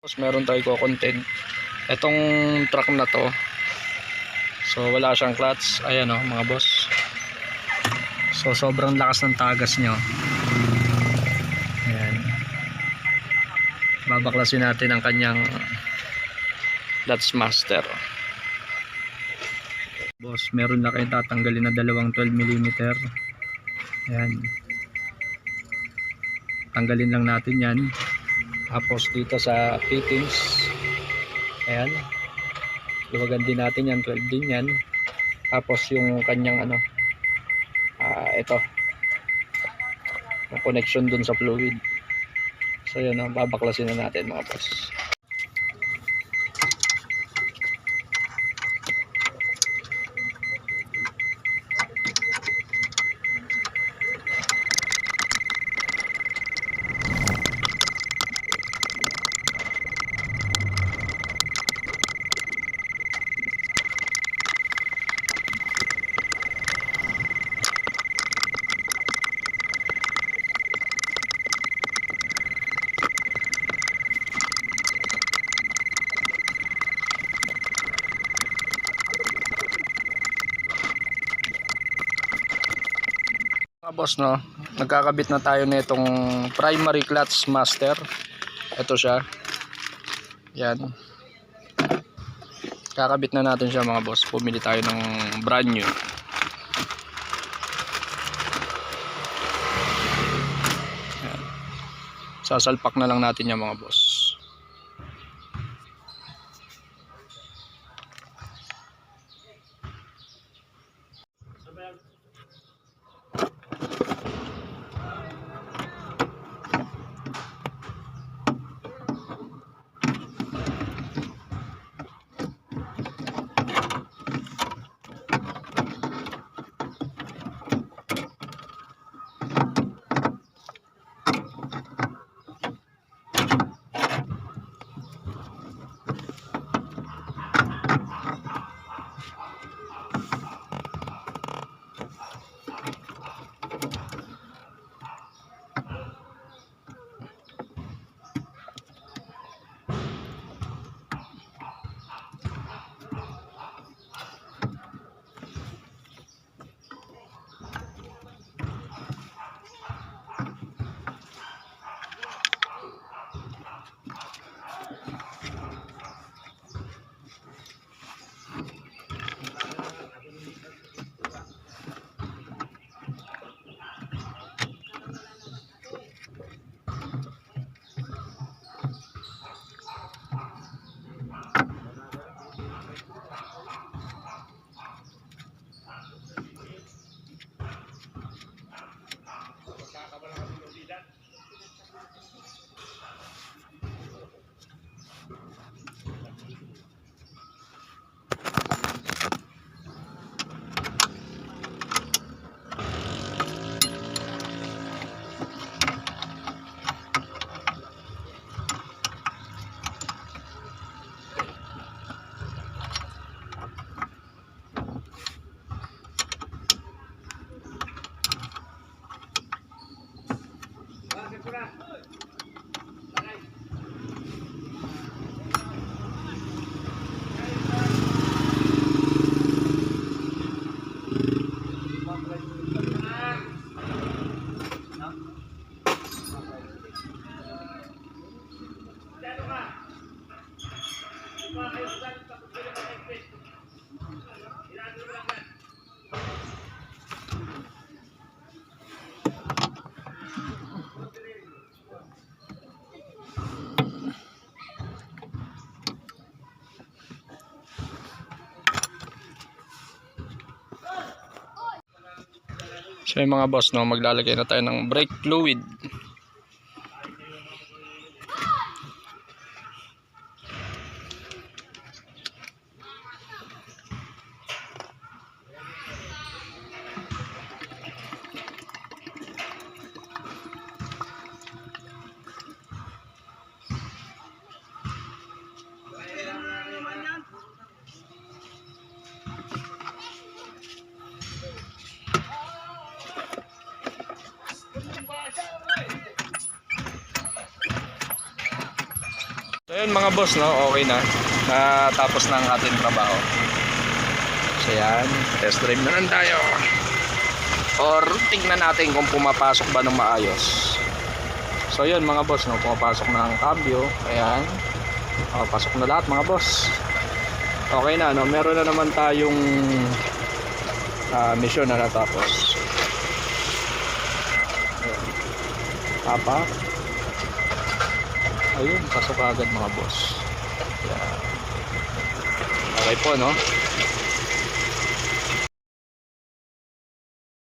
Tapos meron tayo ko-content itong truck na to, so wala siyang clutch. Ayan o mga boss, so sobrang lakas ng tagas nyo. Ayan, babaklasin natin ang kanyang clutch master. Boss, meron na kayong tatanggalin na dalawang 12mm. Ayan, tanggalin lang natin yan. Tapos dito sa fittings, ayan, luwagan din natin yan, 12 din yan. Tapos yung kanyang ito, yung connection dun sa fluid. So yun, babaklasin na natin mga boss. Mga boss, no, nagkakabit na tayo nitong primary clutch master. Ito siya, yan, kakabit na natin siya mga boss. Pumili tayo ng brand new. Yan, sasalpak na lang natin yan mga boss. So yung mga boss, no, maglalagay na tayo ng brake fluid. Ayun mga boss, no, okay na. Natapos na ang ating trabaho. So yan, test drive na lang tayo. Or tingnan natin kung pumapasok ba ng maayos. So yun mga boss, no, pumapasok na ang cambio. Ayan. Pasok na lahat mga boss. Okay na, no, meron na naman tayong mission na natapos. Ayan. Tapak. Ayun, pasok agad mga boss. Ayan. Okay po, no.